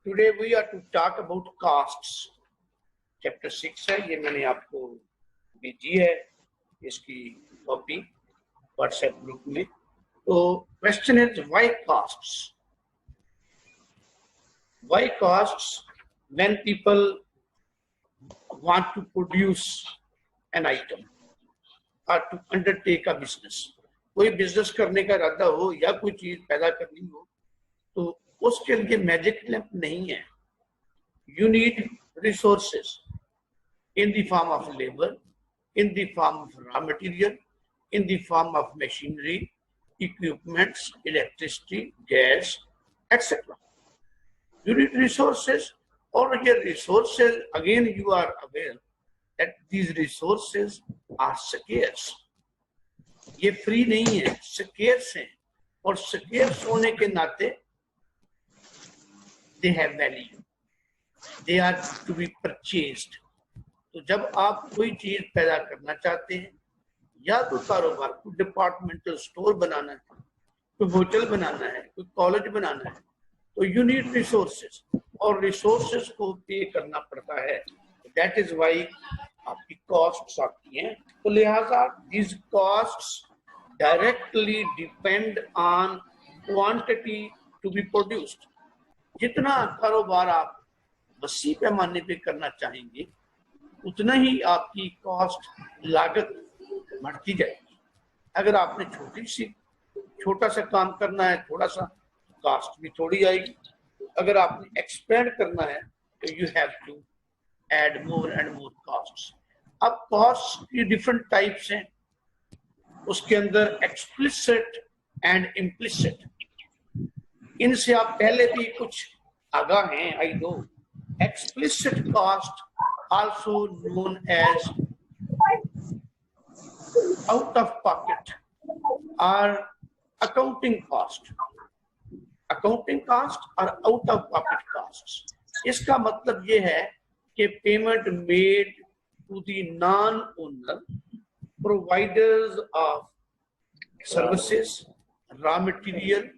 Today we are to talk about costs. Chapter 6 है, ये मैंने आपको भेजी है इसकी कॉपी व्हाट्सएप ग्रुप में। तो question is why costs? Why costs when people want to produce an item or to undertake a business? कोई बिजनेस करने का इरादा हो या कोई चीज पैदा करनी हो तो उसके लिए मैजिक लैंप नहीं है। You need resources in the form of labor, in the form of raw material, in the form of machinery, equipments, electricity, gas, etc. You need resources, or your resources, again you are aware that these resources are scarce. ये free नहीं है, scarce हैं, और scarce होने के नाते they have value. They are to be purchased. तो जब आप कोई चीज पैदा करना चाहते हैं या तो कारोबार को डिपार्टमेंटल स्टोर बनाना है, कोई होटल बनाना है, कोई कॉलेज बनाना है, तो यू नीड रिसोर्सेज और रिसोर्सेज को पे करना पड़ता है। दैट इज वाई आपकी कॉस्ट्स आती हैं। तो लिहाजा this costs directly depend on quantity to be produced. जितना कारोबार आप वसी पैमाने पे करना चाहेंगे उतना ही आपकी कॉस्ट लागत बढ़ती जाएगी। अगर आपने छोटा सा काम करना है, थोड़ा सा कॉस्ट भी थोड़ी आएगी। अगर आपने एक्सपेंड करना है तो you have to add more and more costs. अब कॉस्ट की डिफरेंट टाइप्स हैं, उसके अंदर एक्सप्लिसिट एंड इम्प्लिसिट। इनसे आप पहले भी कुछ आगाह हैं, I know. Explicit cost also known as out of pocket or accounting cost. Accounting cost or out of pocket costs. इसका मतलब ये है कि payment made to the non owner providers of services, raw material,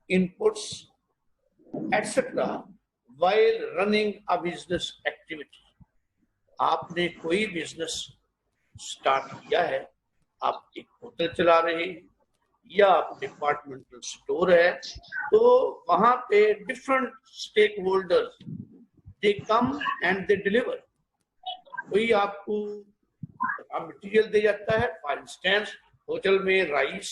inputs etcetera while running a business activity. आपने कोई business start किया है, आप एक होटल चला रहे हैं या आप डिपार्टमेंटल स्टोर है, तो वहां पे different stakeholders they come and they deliver. कोई आपको मटेरियल दे जाता है, फॉर इंस्टेंस होटल में rice,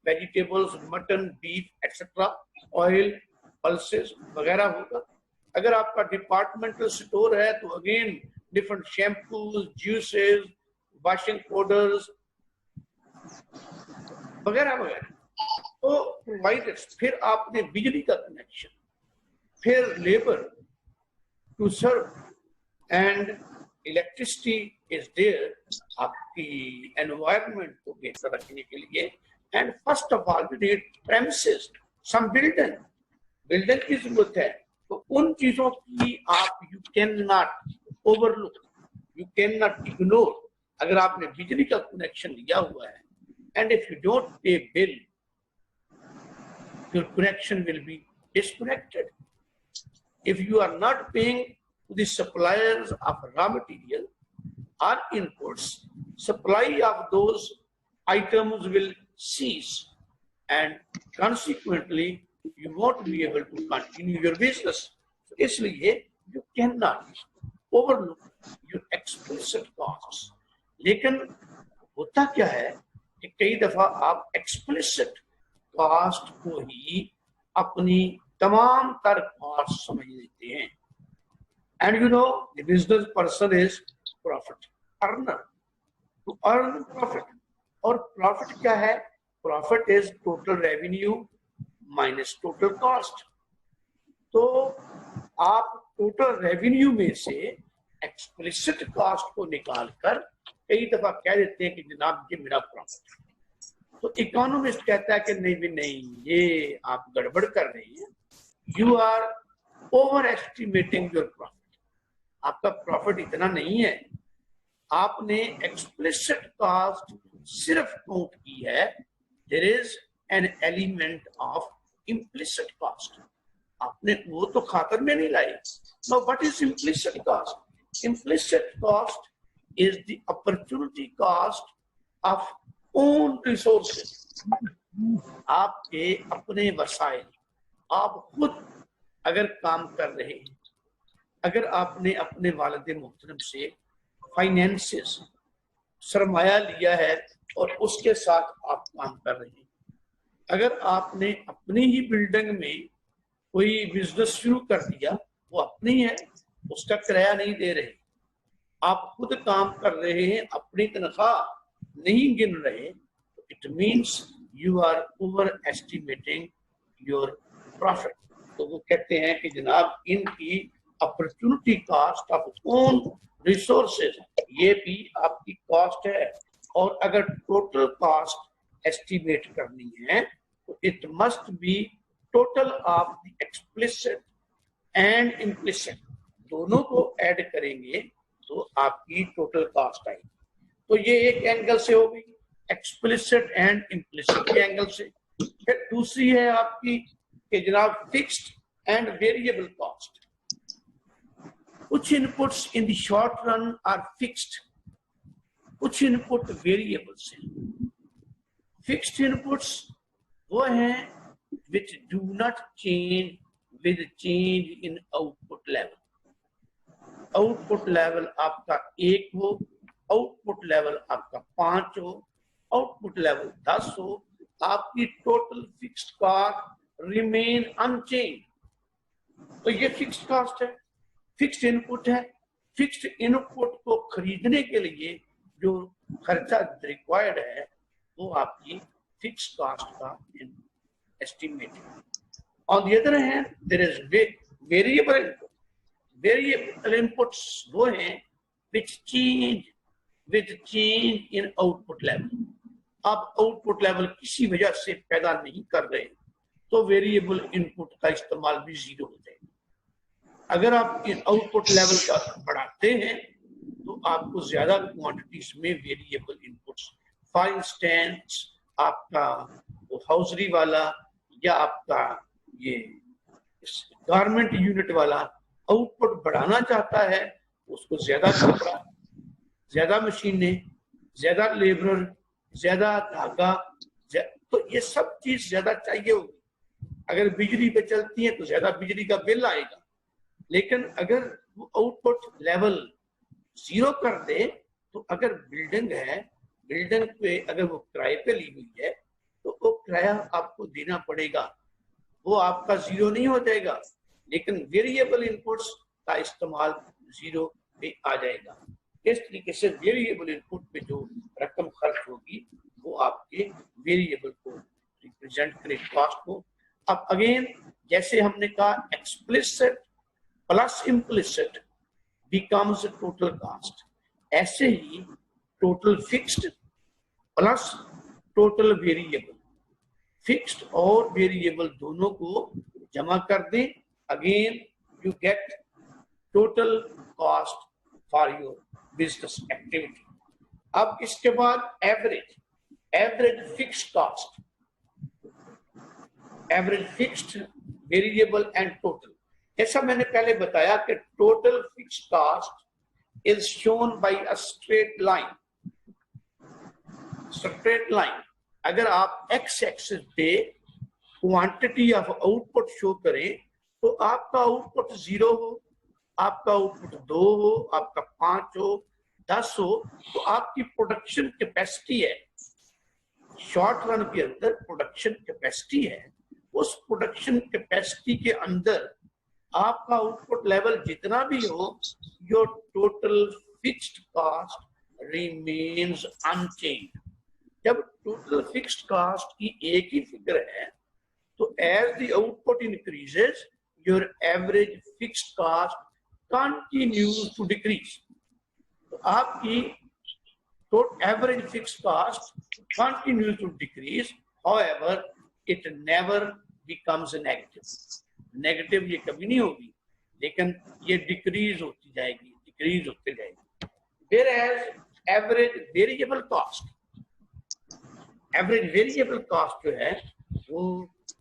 vegetables, mutton, beef etcetera, oil, pulses वगैरह होगा। अगर आपका डिपार्टमेंटल स्टोर है तो again different shampoos, juices, washing powders वगैरह वगैरह तो प्रोवाइडर्स। फिर आपने बिजली का कनेक्शन, फिर labour to serve and electricity is there आपकी एनवायरनमेंट को बेहतर रखने के लिए। And first of all you need premises, some building की जरूरत है। तो उन चीजों की आप you can not overlook, you can not ignore. अगर आपने बिजली का कनेक्शन लिया हुआ है and if you don't pay bill your connection will be disconnected. If you are not paying to the suppliers of raw material और inputs, supply of those items will cease and consequently you won't be able to continue your business. So इसलिए you cannot overlook your explicit costs. लेकिन होता क्या है कि कई दफा आप explicit cost को ही अपनी तमाम तर कॉस्ट समझ लेते हैं। And you know the business person is profit earner, to earn profit. और profit क्या है? Profit is total revenue minus total cost. तो आप टोटल रेवेन्यू में से एक्सप्लिसिट कॉस्ट को निकालकर कई दफा कह देते हैं कि जनाब ये मेरा प्रॉफिट। तो इकोनॉमिस्ट कहता है कि नहीं भी नहीं, ये आप गड़बड़ कर रहे हैं, you are overestimating your profit. आपका प्रॉफिट इतना नहीं है, आपने एक्सप्लिसिट कॉस्ट सिर्फ काउंट की है। There is an element of implicit cost. आपने वो तो खातर में नहीं लाई। Now what is implicit cost? Implicit cost is the opportunity cost of own resources. आपके अपने वसाइल, आप खुद अगर काम कर रहे हैं, अगर आपने अपने वालिद मोहतरम से फाइनेंसेस सरमाया लिया है और उसके साथ आप काम कर रहे हैं, अगर आपने अपनी ही बिल्डिंग में कोई बिजनेस शुरू कर दिया, वो अपनी है, उसका किराया नहीं दे रहे, आप खुद काम कर रहे हैं, अपनी तनख्वाह नहीं गिन रहे, तो it means you are overestimating your profit. तो वो कहते हैं कि जनाब इनकी opportunity cost of own resources, ये भी आपकी कॉस्ट है। और अगर टोटल कॉस्ट एस्टिमेट करनी है तो it must be total of the explicit and implicit, दोनों को ऐड करेंगे तो आपकी टोटल कॉस्ट आएगी। तो ये एक एंगल से हो गई, एक्सप्लिसिट एंड इम्प्लिसिट के एंगल से। फिर दूसरी है आपकी कि जनाब फिक्स्ड एंड वेरिएबल कॉस्ट। कुछ inputs in the short run are fixed, कुछ इनपुट वेरिएबल्स हैं। फिक्स्ड इनपुट्स वो हैं which do not change with change in output level. Output level आपका 1 हो, आउटपुट लेवल आपका 5 हो, आउटपुट लेवल 10 हो, आपकी total fixed cost remain unchange. तो ये फिक्स्ड कॉस्ट है, फिक्स्ड इनपुट है। फिक्स्ड इनपुट को खरीदने के लिए जो खर्चा रिक्वायर्ड है वो आपकी फिक्स्ड कॉस्ट का estimate. On the other hand, there is variable input. Variable inputs वो हैं which change with change in output level. आप आउटपुट लेवल किसी वजह से पैदा नहीं कर रहे तो वेरिएबल इनपुट का इस्तेमाल भी जीरो हो जाएगा। अगर आप आउटपुट लेवल का बढ़ाते हैं तो आपको ज्यादा क्वांटिटीज में वेरिएबल इनपुट्स, फॉर इंस्टेंस आपका हाउसरी वाला या आपका ये गारमेंट यूनिट वाला आउटपुट बढ़ाना चाहता है, उसको ज्यादा कपड़ा, ज्यादा मशीनें, ज्यादा लेबर, ज्यादा धागा, तो ये सब चीज ज्यादा चाहिए होगी। अगर बिजली पे चलती है तो ज्यादा बिजली का बिल आएगा, लेकिन अगर वो आउटपुट लेवल जीरो कर दे तो अगर बिल्डिंग है, बिल्डिंग पे अगर वो किराए पे ली हुई है तो वो किराया आपको देना पड़ेगा, वो आपका जीरो नहीं हो जाएगा, लेकिन वेरिएबल इनपुट्स का इस्तेमाल जीरो पे आ जाएगा। इस तरीके से वेरिएबल इनपुट पे जो रकम खर्च होगी वो आपके वेरिएबल को रिप्रेजेंट करे, कॉस्ट को। अब अगेन जैसे हमने कहा explicit plus implicit becomes total cost, ऐसे ही total fixed plus total variable, fixed और वेरिएबल दोनों को जमा कर दें, again you get total cost for your business activity. अब इसके बाद average fixed cost, average fixed variable and total. जैसा मैंने पहले बताया कि total fixed cost is shown by a straight line. Straight line, अगर आप एक्स एक्सिस पे क्वांटिटी ऑफ आउटपुट शो करें तो आपका आउटपुट 0 हो, आपका आउटपुट 2 हो, आपका 5 हो, 10 हो, तो आपकी प्रोडक्शन कैपेसिटी है, शॉर्ट रन के अंदर प्रोडक्शन कैपेसिटी है, उस प्रोडक्शन कैपेसिटी के अंदर आपका आउटपुट लेवल जितना भी हो, your total fixed cost remains unchanged. जब टोटल फिक्स्ड कॉस्ट की एक ही फिगर है तो as the output increases your average fixed cost continues to decrease. तो आपकी average fixed cost continues to decrease, however it never becomes negative. Negative ये कभी नहीं होगी, लेकिन ये डिक्रीज होती जाएगी, डिक्रीज होती जाएगी। फिर as average variable cost, average variable cost जो है वो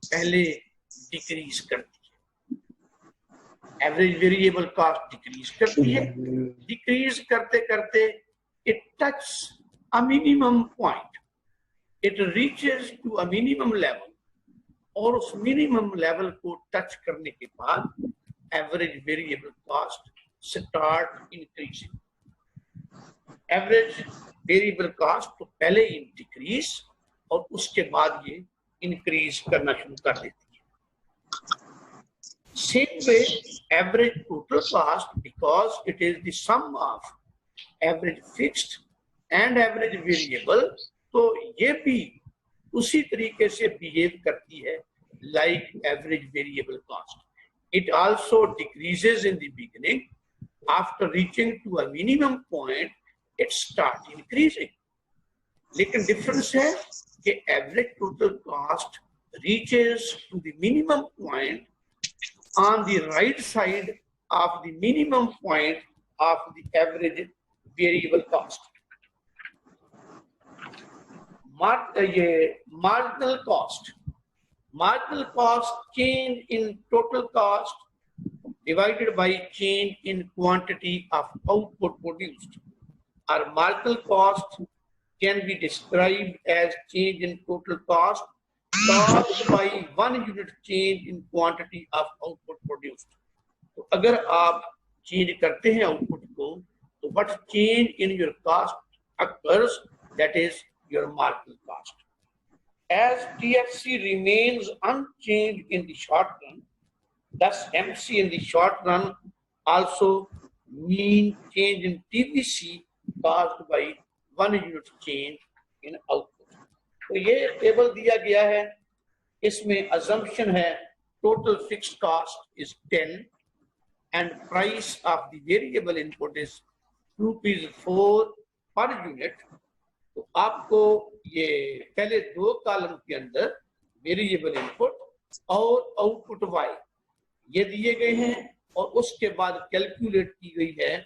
पहले डिक्रीज करती है, एवरेज वेरिएबल कॉस्ट डिक्रीज करती है, डिक्रीज करते करते it touch a minimum point, it reaches to a minimum level, और उस मिनिमम लेवल को टच करने के बाद average variable cost start increasing. Average variable cost तो पहले ही डिक्रीज और उसके बाद ये इंक्रीज करना शुरू कर देती है। Same way average total cost, because it is the sum of average fixed and average variable, तो ये भी उसी तरीके से बिहेव करती है like average variable cost. It also decreases in the beginning, after reaching to a minimum point it start increasing. लेकिन difference है कि average total cost reaches to the minimum point on the right side of the minimum point of the average variable cost. Marginal cost. Marginal cost change in total cost divided by change in quantity of output produced. Our marginal cost can be described as change in total cost caused by 1 unit change in quantity of output produced. तो अगर आप change करते हैं output को, तो what change in your cost occurs, that is your marginal cost. As TFC remains unchanged in the short run, thus MC in the short run also mean change in TVC caused by 1 unit change in output. तो ये table दिया गया है, इसमें assumption है total fixed cost is 10 and price of the variable input is ₹4 per unit. तो आपको ये पहले दो कॉलम के अंदर वेरिएबल इनपुट और आउटपुट Y ये दिए गए हैं, और उसके बाद कैलकुलेट की गई है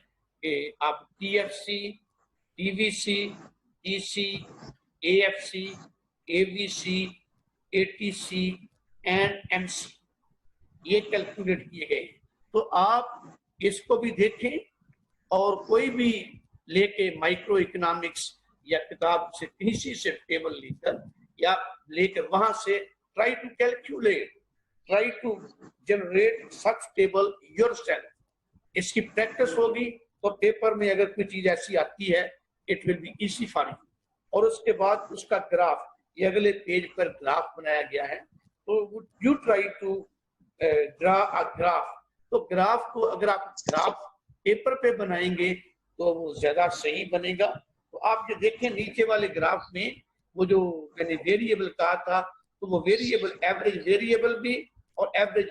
कि आप TFC, TVC, TC, AFC, AVC, ATC and MC ये कैलकुलेट किए गए। तो आप इसको भी देखें, और कोई भी लेके माइक्रो इकोनॉमिक्स या किताब से किसी से टेबल लेकर या लेकर वहां से try to calculate, try to generate such table yourself. इसकी प्रैक्टिस होगी तो पेपर में अगर कोई चीज ऐसी आती है it will be easy for you. और उसके बाद उसका ग्राफ, ये अगले पेज पर ग्राफ बनाया गया है, तो you try to draw a graph. तो ग्राफ को अगर आप ग्राफ पेपर पे बनाएंगे तो वो ज्यादा सही बनेगा। तो आप जो देखें नीचे वाले ग्राफ में, वो जो मैंने वेरिएबल कहा था, तो वो वेरिएबल एवरेज वेरिएबल भी और एवरेज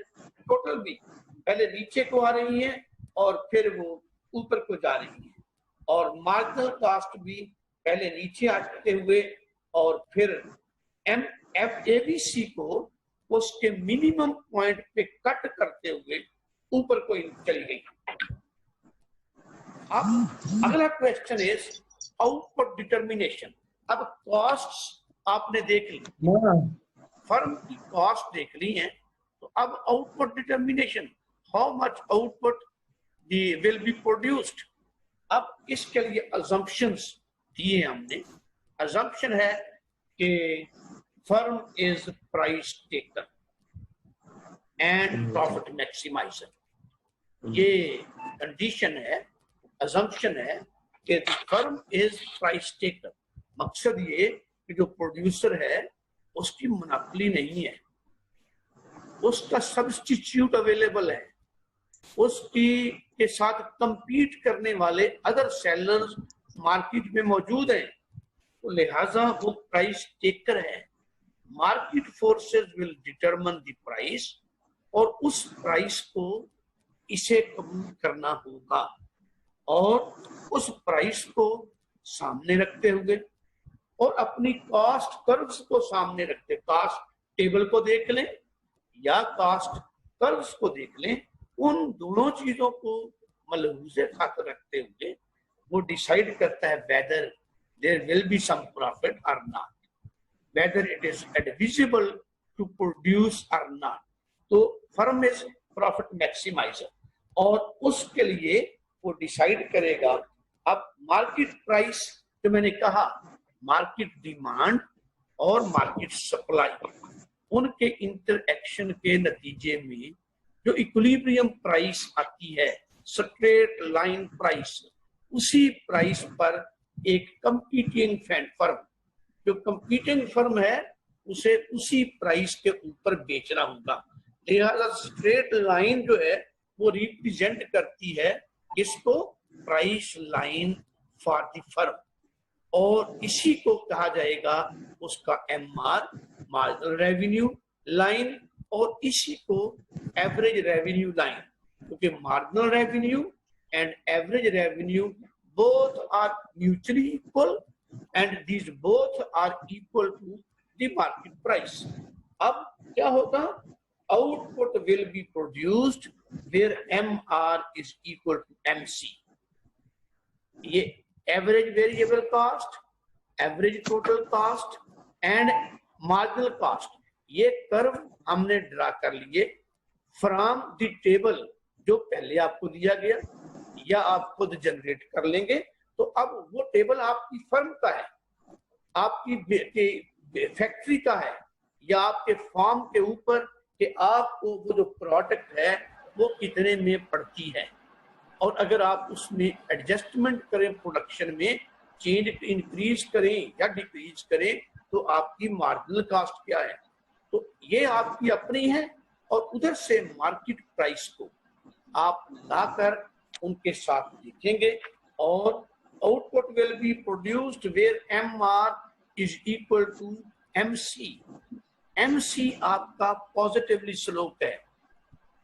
टोटल भी पहले नीचे को आ रही है और फिर वो ऊपर को जा रही है, और मार्जिनल कॉस्ट भी पहले नीचे आते हुए और फिर MFAVC को उसके मिनिमम पॉइंट पे कट करते हुए ऊपर को चली गई। अब अगला क्वेश्चन इज आउटपुट डिटर्मिनेशन। अब कॉस्ट्स आपने देख ली, फर्म की कॉस्ट देख ली है, तो अब output determination, how much output will be produced. अब इसके लिए अजम्पशंस दिए हमने। अजम्पशन है कि firm is price taker and profit maximiser. ये कंडीशन है, अजम्पशन है कि फर्म इज प्राइस टेकर। मकसद ये कि जो प्रोड्यूसर है उसकी मोनोपोली नहीं है, उसका सब्स्टिट्यूट अवेलेबल है, उसकी के साथ कंपीट करने वाले अदर सेलर्स मार्केट में मौजूद हैं, तो लिहाजा वो प्राइस टेकर है। Market forces will determine the price, और उस प्राइस को इसे कबूल करना होगा, और उस प्राइस को सामने रखते हुए और अपनी कॉस्ट कर्व्स को सामने रखते, कॉस्ट टेबल को देख लें या कॉस्ट कर्व्स को देख लें, उन दोनों चीजों को मलहूज़े खातिर रखते हुए वो डिसाइड करता है whether there will be some profit or not, whether it is advisable to produce or not. तो फर्म इज प्रॉफिट मैक्सिमाइजर। और उसके लिए वो डिसाइड करेगा। अब मार्केट प्राइस जो मैंने कहा, मार्केट डिमांड और मार्केट सप्लाई, उनके इंटरएक्शन के नतीजे में जो इक्विलिब्रियम प्राइस आती है, स्ट्रेट लाइन प्राइस, उसी प्राइस पर एक कंपीटिंग फर्म, जो कंपीटिंग फर्म है उसे उसी प्राइस के ऊपर बेचना होगा। लिहाजा स्ट्रेट लाइन जो है वो रिप्रेजेंट करती है इसको, price line for the firm, और इसी को कहा जाएगा उसका एमआर, मार्जिनल रेवेन्यू लाइन, और इसी को एवरेज रेवेन्यू लाइन, क्योंकि marginal revenue and average revenue both are mutually equal and these both are equal to the market price. अब क्या होगा, output will be produced where MR is equal to MC. ये average variable cost, average total cost and marginal cost, ये curve हमने draw कर लिए from the table जो पहले आपको दिया गया, या आप खुद जनरेट कर लेंगे। तो अब वो टेबल आपकी फर्म का है, आपकी फैक्ट्री का है, या आपके फार्म के ऊपर कि आपको वो जो प्रोडक्ट है वो कितने में पड़ती है, और अगर आप उसमें एडजस्टमेंट करें, प्रोडक्शन में चेंज इंक्रीज करें या डिक्रीज करें, तो आपकी मार्जिनल कास्ट क्या है। तो ये आपकी अपनी है, और उधर से मार्केट प्राइस को आप लाकर उनके साथ लिखेंगे, और output will be produced where MR is equal to MC. MC आपका पॉजिटिवली स्लोप है,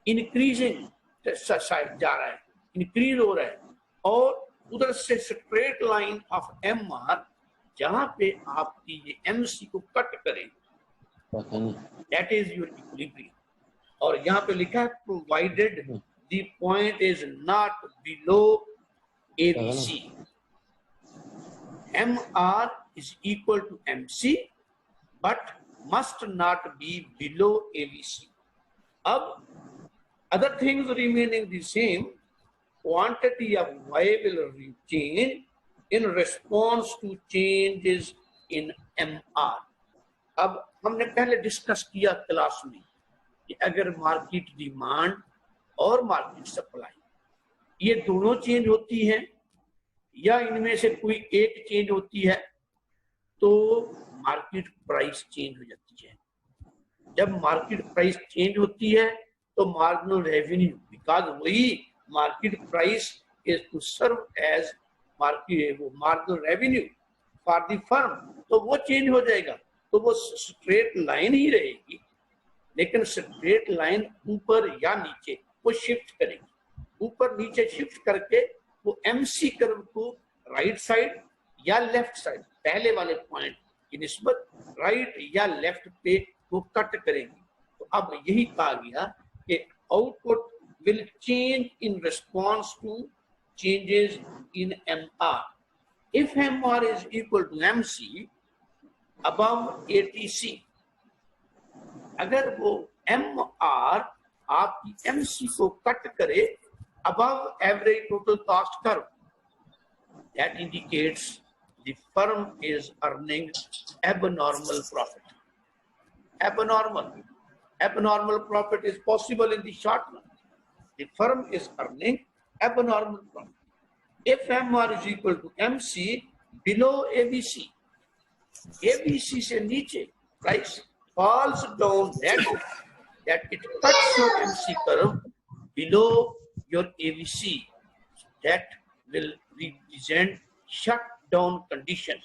इंक्रीजिंग साइड जा रहा है, इंक्रीज हो रहा है, और उधर से स्ट्रेट लाइन ऑफ एमआर जहां पे आपकी ये एमसी को कट करें, दैट इज योर इक्विलिब्रियम। और यहाँ पे लिखा है provided the point is not below ABC. MR is equal to MC, but must not be below ABC. अब other things remaining the same, quantity of Y will change in response to changes in MR. अब हमने पहले discuss किया class में कि अगर market demand और market supply ये दोनों चेंज होती हैं, या इनमें से कोई एक चेंज होती है, तो मार्केट प्राइस चेंज हो जाती है। जब मार्केट प्राइस चेंज होती है तो मार्जिनल रेवेन्यू, बिकॉज वही market price is to serve as market वो marginal revenue for the firm, तो वो चेंज हो जाएगा। तो वो स्ट्रेट लाइन ही रहेगी, लेकिन स्ट्रेट लाइन ऊपर या नीचे वो शिफ्ट करेगी, ऊपर नीचे शिफ्ट करके वो एमसी कर्व को राइट साइड या लेफ्ट साइड, पहले वाले पॉइंट की निस्बत राइट या लेफ्ट पे वो कट करेंगी। तो अब यही कहा गया कि output will change in response to changes in MR. If MR is equal to MC above ATC, अगर वो एमआर आपकी एमसी को कट करे above average total cost curve, that indicates the firm is earning abnormal profit. Abnormal profit is possible in the short run. The firm is earning abnormal profit. If MR is equal to MC below ABC, ABC से नीचे price falls down that it cuts your MC curve below your ABC, that will represent shutdown condition.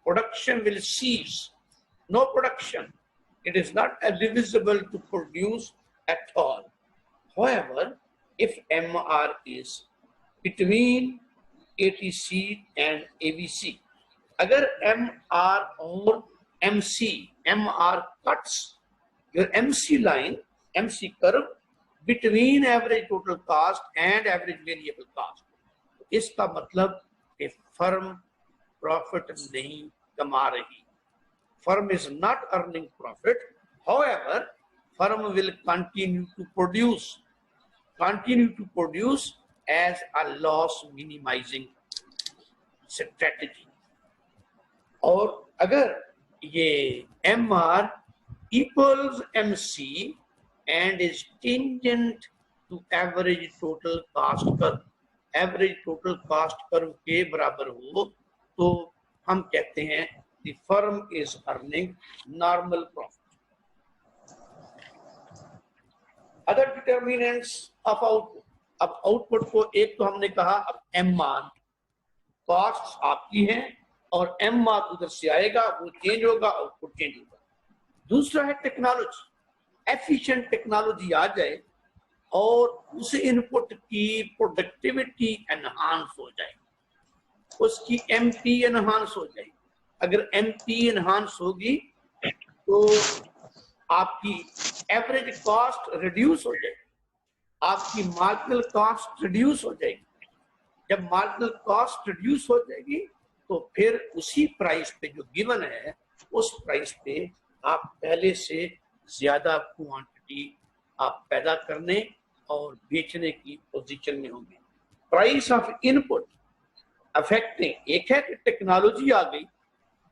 Production will cease. No production. It is not advisable to produce at all. However, if MR is between ATC and ABC, अगर MR और MC, MR cuts your MC line, MC curve between average total cost and average variable cost, इसका मतलब कि firm profit नहीं कमा रही, firm is not earning profit. However, firm will continue to produce continue to produce as a loss minimizing strategy. और अगर ये MR equals MC and is tangent to average total cost curve, average total cost curve के बराबर हो तो हम कहते हैं the firm is earning normal profit. Other determinants of output. अब आउटपुट को एक तो हमने कहा अब एम मान कॉस्ट आपकी है और एम मान उधर से आएगा, वो चेंज होगा, आउटपुट चेंज होगा. दूसरा है टेक्नोलॉजी. एफिशिएंट टेक्नोलॉजी आ जाए और उस इनपुट की प्रोडक्टिविटी एनहांस हो जाए, उसकी एमपी एनहांस हो जाए. अगर एमपी एनहांस होगी तो आपकी एवरेज कॉस्ट रिड्यूस हो जाएगी, आपकी मार्जिनल कॉस्ट रिड्यूस हो जाएगी. जब मार्जिनल कॉस्ट रिड्यूस हो जाएगी तो फिर उसी प्राइस पे जो गिवन है उस प्राइस पे आप पहले से ज्यादा क्वांटिटी आप पैदा करने और बेचने की पोजीशन में होंगे. प्राइस ऑफ इनपुट अफेक्टिंग, एक है कि टेक्नोलॉजी आ गई,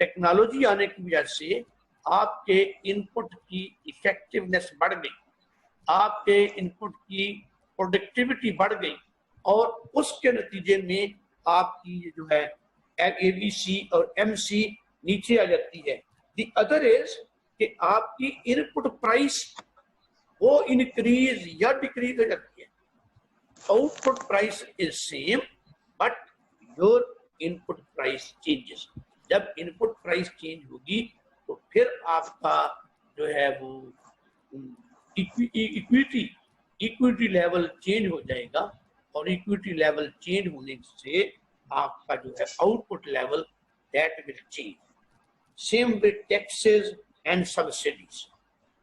टेक्नोलॉजी आने की वजह से आपके इनपुट की इफेक्टिवनेस बढ़ गई, आपके इनपुट की प्रोडक्टिविटी बढ़ गई और उसके नतीजे में आपकी जो है एबीसी और एमसी नीचे आ जाती है. द अदर इज कि आपकी इनपुट प्राइस वो इंक्रीज या डिक्रीज हो जाती है. Output price is same but your input price changes. जब इनपुट प्राइस चेंज होगी तो फिर आपका जो है वो इक्विटी लेवल चेंज हो जाएगा और इक्विटी लेवल चेंज होने से आपका जो है output level that will change. Same with taxes and subsidies.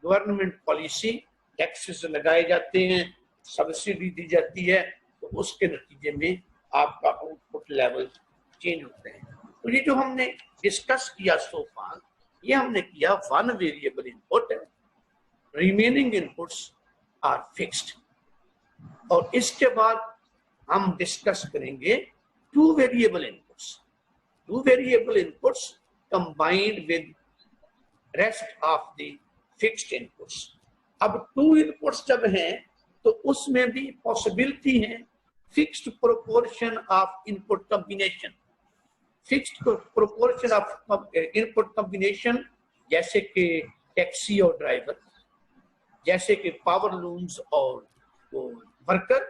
Government policy, taxes लगाए जाते हैं, सब्सिडी दी जाती है, तो उसके नतीजे में आपका आउटपुट लेवल चेंज होते हैं. तो ये जो हमने डिस्कस किया सो फार, ये हमने किया one variable input, remaining inputs are fixed. और इसके बाद हम डिस्कस करेंगे two variable inputs. Two variable inputs combined with rest of the fixed inputs. अब टू इनपुट्स जब हैं तो उसमें भी पॉसिबिलिटी है fixed proportion of input combination. Fixed proportion of input combination जैसे कि टैक्सी और ड्राइवर, जैसे कि पावर लूम्स और वो वर्कर,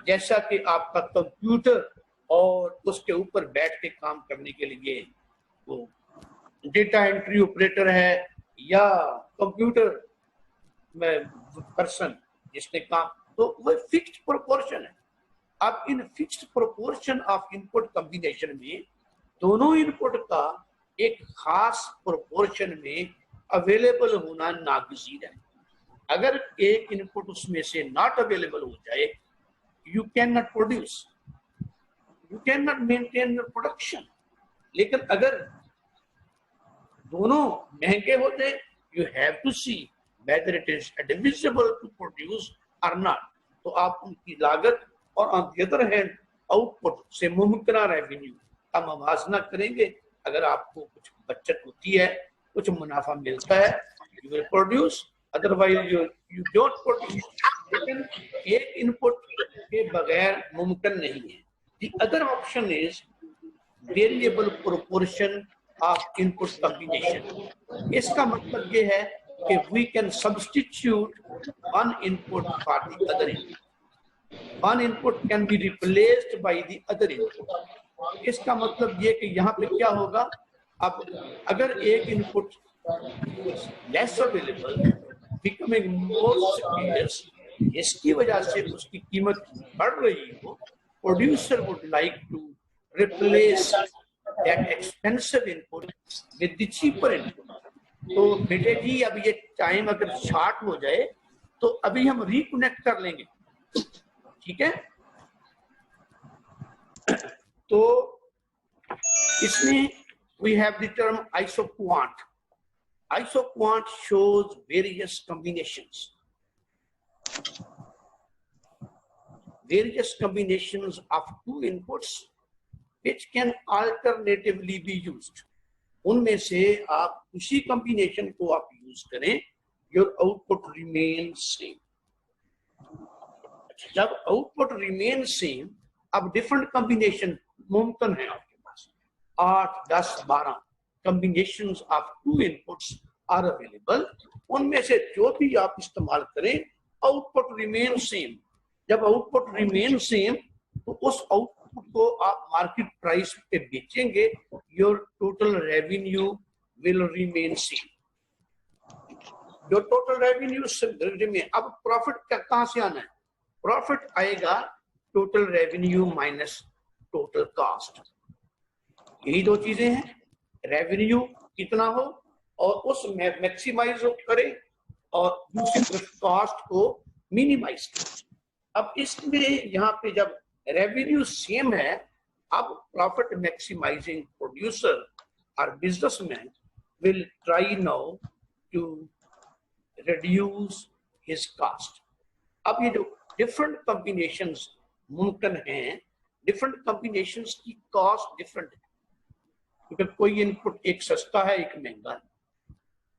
जैसा कि आपका कंप्यूटर और उसके ऊपर बैठ के काम करने के लिए वो डेटा एंट्री ऑपरेटर है या कंप्यूटर में पर्सन जिसने काम, तो वो फिक्स्ड प्रोपोर्शन है. अब in fixed proportion of input combination में दोनों इनपुट का एक खास प्रोपोर्शन में अवेलेबल होना नागजीर है. अगर एक इनपुट उसमें से नॉट अवेलेबल हो जाए, you can not produce, you can not maintain your production. लेकिन अगर दोनों महंगे हो जाए, you have to see whether it is admissible to produce और नॉट. तो आप उनकी लागत और on the other hand output से मुमकिन रेवेन्यू का मवाजना करेंगे. अगर आपको कुछ बचत होती है, कुछ मुनाफा मिलता है, you will produce, otherwise you don't produce. लेकिन एक इनपुट के बगैर मुमकिन नहीं है. The other option is variable proportion of input combination. इसका मतलब ये है कि we can substitute one input for the other input. One input can be replaced by the other input. इसका मतलब ये कि यहाँ पे क्या होगा, अब अगर एक input less available becoming more scarce, इसकी वजह से उसकी कीमत बढ़ रही हो, producer would like to replace that expensive input with the cheaper input. तो बेटे जी अब ये टाइम अगर शॉर्ट हो जाए तो अभी हम रिकनेक्ट कर लेंगे, ठीक है. तो इसमें we have the term isoquant. Isoquant shows various combinations. various combinations of two inputs which can alternatively be used. उनमें से आप उसी combination को आप use करें, your output remains same. जब output remains same, अब different combination मुमकिन है आपके पास 8, 10, 12 combinations of two inputs are available. उनमें से जो भी आप इस्तेमाल करें, output remains same. जब output remains same, तो उस output को आप market price पे बेचेंगे, your total revenue will remain same. Your total revenue will remain. अब profit कहाँ से आना है? Profit आएगा total revenue minus total cost. यही दो चीजें हैं, रेवेन्यू कितना हो और उस मैक्सिमाइज करें और दूसरी तरफ कॉस्ट को मिनिमाइज करें. अब इसमें यहाँ पे जब रेवेन्यू सेम है, अब प्रॉफिट मैक्सिमाइजिंग प्रोड्यूसर और businessman will try now to reduce his cost. अब ये जो डिफरेंट कॉम्बिनेशंस मुमकिन हैं, डिफरेंट कॉम्बिनेशंस की कॉस्ट डिफरेंट है, क्योंकि कोई इनपुट एक सस्ता है, एक महंगा है.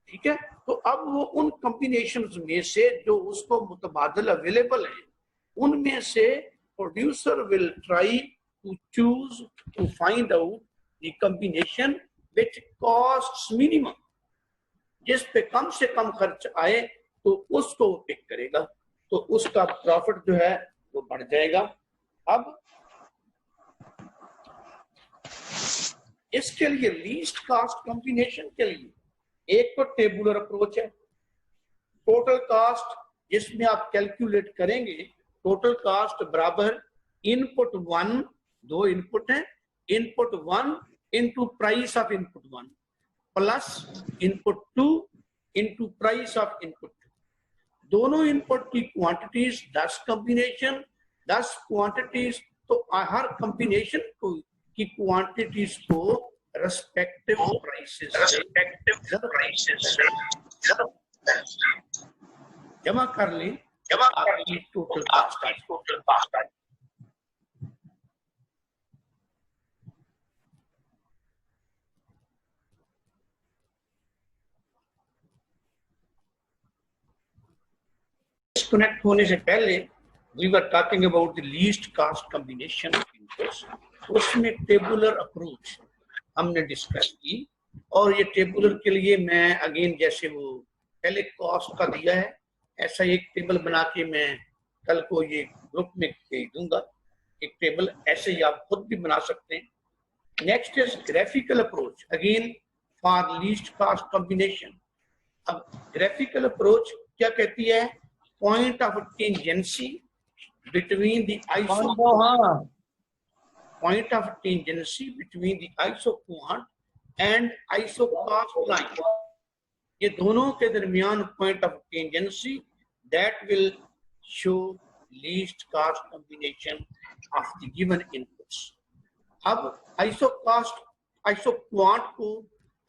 ठीक है, तो अब वो उन कॉम्बिनेशंस में से जो उसको मुतबादल अवेलेबल है, उनमें से producer will try to choose to find out the combination which costs minimum. जिस पे कम से कम खर्च आए तो उसको पिक करेगा, तो उसका प्रॉफिट जो है वो बढ़ जाएगा. अब इसके लिए लीस्ट कॉस्ट कॉम्बिनेशन के लिए एक तो टेबुलर अप्रोच है. टोटल कॉस्ट जिसमें आप कैलकुलेट करेंगे, टोटल कॉस्ट बराबर इनपुट 1, दो इनपुट है, input 1 into price of input 1 plus input 2 into price of input 2. दोनों इनपुट की क्वांटिटीज 10 कॉम्बिनेशन 10 क्वांटिटीज, तो हर कॉम्बिनेशन को की क्वांटिटीज को रेस्पेक्टिव प्राइसेस जमा कर लें, आपकी टोटल कॉस्ट. डिस्कनेक्ट होने से पहले we were talking about the least cost combination of inputs. उसमें टेबुलर अप्रोच हमने डिस्कस की, और ये टेबुलर के लिए मैं अगेन जैसे वो पहले कॉस्ट का दिया है, ऐसा एक टेबल बना के मैं कल को ये ग्रुप में भेज दूंगा. एक टेबल ऐसे ही आप खुद भी बना सकते हैं. Next is graphical approach again for least cost combination. अब ग्राफिकल अप्रोच क्या कहती है? Point of tangency between the iso point of tangency between the isoquant and isocost line. ये दोनों के दरमियान point of tangency that will show least cost combination of the given inputs. अब isoquant को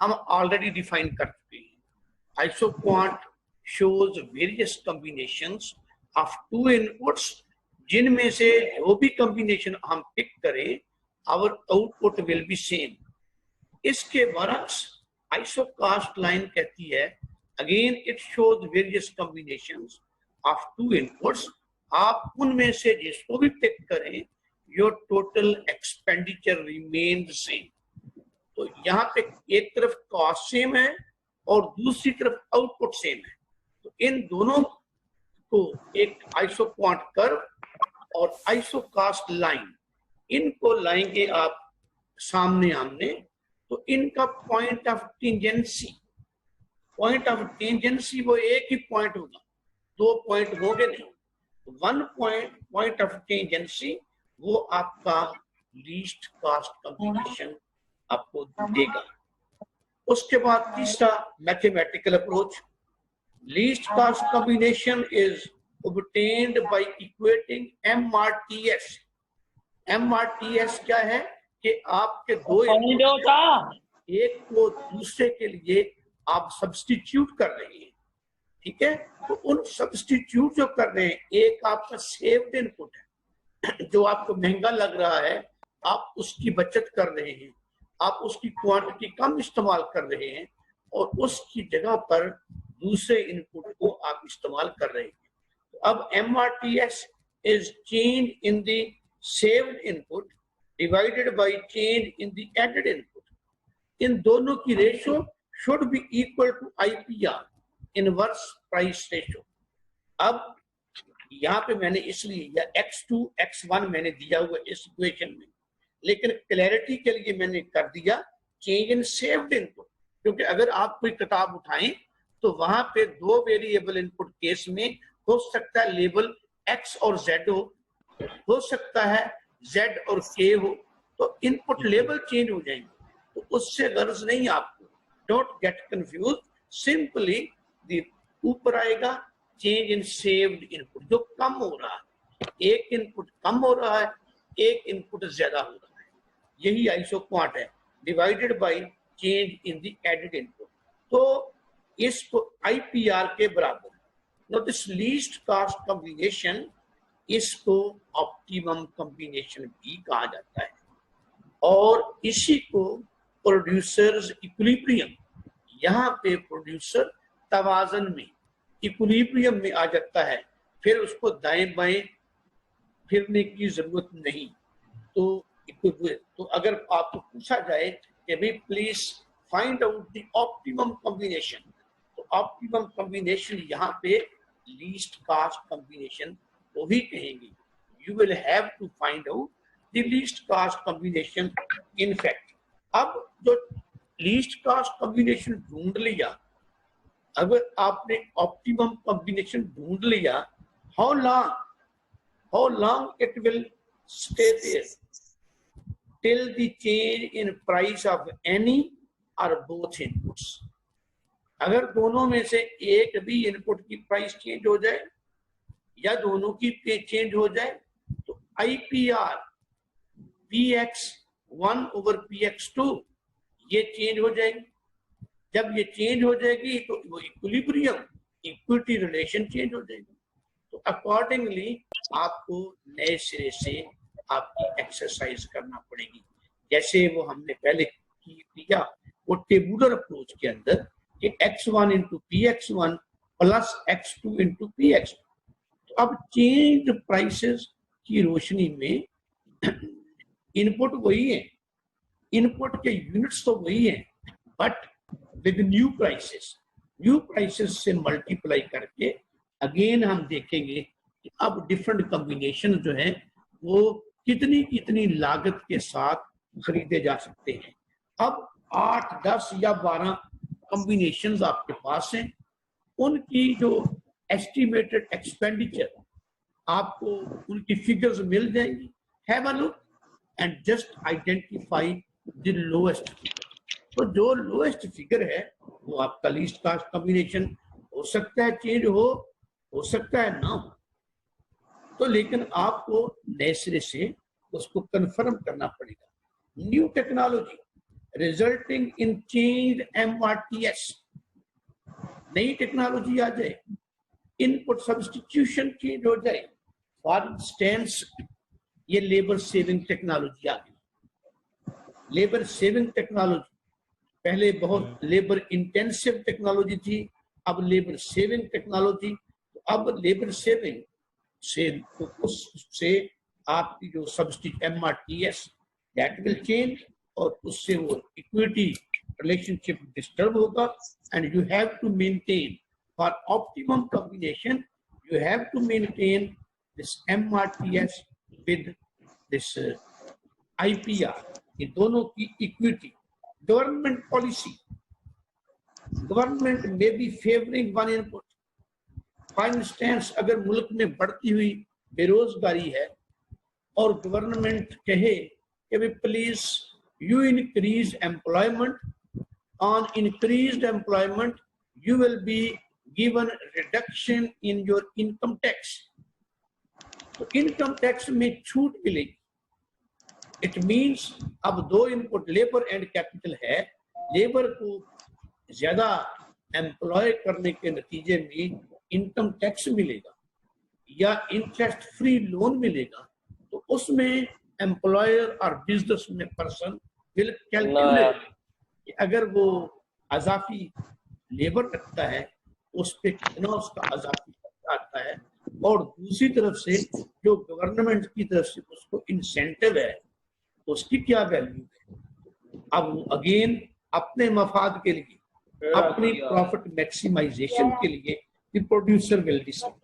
हम already define कर चुके हैं. Isoquant shows various combinations of two inputs, जिनमें से जो भी कॉम्बिनेशन हम पिक करें, our output will be same. इसके बरक्स आइसोकास्ट लाइन कहती है again it shows various combinations of two inputs. आप उनमें से जिसको भी पिक करें, your total expenditure remain same. तो यहाँ पे एक तरफ कॉस्ट सेम है और दूसरी तरफ आउटपुट सेम है, तो इन दोनों को एक आइसोक्वांट कर्व और आइसोकास्ट लाइन, इनको लाएंगे आप सामने आमने, तो इनका पॉइंट ऑफ टेंजेंसी वो एक ही पॉइंट होगा, दो पॉइंट होंगे नहीं. वन पॉइंट ऑफ टेंजेंसी वो आपका लीस्ट कॉस्ट कॉम्बिनेशन आपको देगा. उसके बाद तीसरा mathematical approach. Least cost combination is obtained by equating MRTS. MRTS क्या है कि आपके दो एक को दूसरे के लिए आप सब्स्टिट्यूट कर रहे हैं. ठीक है, तो उन सब्स्टिट्यूट जो कर रहे हैं, एक आपका सेव्ड इनपुट है जो आपको महंगा लग रहा है आप उसकी बचत कर रहे हैं, आप उसकी क्वांटिटी कम इस्तेमाल कर रहे हैं और उसकी जगह पर दूसरे इनपुट को आप इस्तेमाल कर रहे हैं। तो अब MRTS is change in the saved input divided by change in the added input. इन दोनों की ratio should be equal to IPR, inverse price ratio. अब यहाँ पे मैंने इसलिए या X2 X1 मैंने दिया हुआ इस इक्वेशन में, लेकिन क्लैरिटी के लिए मैंने कर दिया चेंज इन सेव्ड इनपुट, क्योंकि अगर आप कोई किताब उठाएं तो वहां पे दो वेरिएबल इनपुट केस में हो सकता है लेबल X और Z हो सकता है Z और K हो, तो इनपुट लेबल चेंज हो जाएंगे, तो उससे गर्ज नहीं आपको। डोंट गेट कंफ्यूज, सिंपली ऊपर आएगा चेंज इन सेव्ड इनपुट, जो कम हो रहा है, एक इनपुट कम हो रहा है, एक इनपुट ज्यादा हो रहा है, यही आइसो क्वांट है, divided by change in the added input. तो इसको IPR के बराबर। No this least cost combination, इसको ऑप्टिमम कॉम्बिनेशन भी कहा जाता है, और इसी को प्रोड्यूसर्स इक्विलिब्रियम, यहाँ पे प्रोड्यूसर तवाजन में इक्विलिब्रियम में आ जाता है, फिर उसको दाएं बाएं फिरने की जरूरत नहीं। तो अगर आपको पूछा जाए कि भाई please find out the optimum combination, तो ऑप्टिमम कॉम्बिनेशन यहाँ पे लीस्ट कास्ट कॉम्बिनेशन को ही कहेंगे। You will have to find out the least cost combination. In fact अब जो लीस्ट कास्ट कॉम्बिनेशन ढूंढ लिया, अगर आपने ऑप्टिमम कॉम्बिनेशन ढूंढ लिया, how long it will stay there till the change in price of any और बोथ इनपुट्स। अगर दोनों में से एक भी इनपुट की प्राइस चेंज हो जाए या दोनों की चेंज हो जाए, तो IPR PX1 ओवर PX2 ये चेंज हो जाएगी। जब ये चेंज हो जाएगी तो वो इक्विलिब्रियम, इक्विटी रिलेशन चेंज हो जाएगी। तो अकॉर्डिंगली आपको नए सिरे से आपकी एक्सरसाइज करना पड़ेगी, जैसे वो हमने पहले किया वो टेबुलर अप्रोच के अंदर कि X1 into PX1 plus X2 into PX2। तो अब चेंज प्राइसेस की रोशनी में इनपुट वही है, इनपुट के यूनिट्स तो वही है, बट विद न्यू प्राइसेस से मल्टीप्लाई करके अगेन हम देखेंगे कि अब डिफरेंट कॉम्बिनेशन जो है वो कितनी कितनी लागत के साथ खरीदे जा सकते हैं। अब 8, 10 या 12 कॉम्बिनेशंस आपके पास हैं, उनकी जो एस्टिमेटेड एक्सपेंडिचर आपको उनकी फिगर्स मिल जाएंगी। Have a look and just identify the lowest figure. तो जो लोएस्ट फिगर है वो आपका लीस्ट कास्ट कॉम्बिनेशन हो सकता है चेंज हो सकता है ना हो, तो लेकिन आपको नए सिरे से उसको कंफर्म करना पड़ेगा। New technology resulting in change MRTS, नई टेक्नोलॉजी आ जाए, इनपुट सब्स्टिट्यूशन चेंज हो जाए। फॉर इंस्टेंस ये लेबर सेविंग टेक्नोलॉजी आ गई। लेबर सेविंग टेक्नोलॉजी पहले बहुत लेबर इंटेंसिव टेक्नोलॉजी थी, अब लेबर सेविंग टेक्नोलॉजी। तो अब लेबर सेविंग से तो उससे आपकी जो substitute MRTS that will change, और उससे वो इक्विटी रिलेशनशिप डिस्टर्ब होगा। And you have to maintain for optimum combination, you have to maintain this MRTS with this IPR, ये दोनों की इक्विटी। गवर्नमेंट पॉलिसी, गवर्नमेंट में be favouring one input. For instance अगर मुल्क में बढ़ती हुई बेरोजगारी है और गवर्नमेंट कहे कि भाई please you increase employment, on increased employment you will be given reduction in your income tax, तो इनकम टैक्स में छूट मिलेगी। इट मीन्स अब दो इनपुट लेबर एंड कैपिटल है, लेबर को ज्यादा एम्प्लॉय करने के नतीजे में इनकम टैक्स मिलेगा या इंटरेस्ट फ्री लोन मिलेगा, तो उसमें एम्प्लॉयर और बिजनेस में पर्सन विल कैलकुलेट कि अगर वो अजाफी लेबर रखता है उस पे कितना उसका अजाफी खर्चा आता है, और दूसरी तरफ से जो गवर्नमेंट की तरफ से उसको इंसेंटिव है उसकी क्या वैल्यू है। अब वो अगेन अपने मफाद के लिए, अपनी प्रॉफिट मैक्सिमाइजेशन के लिए, द प्रोड्यूसर विल डिसाइड।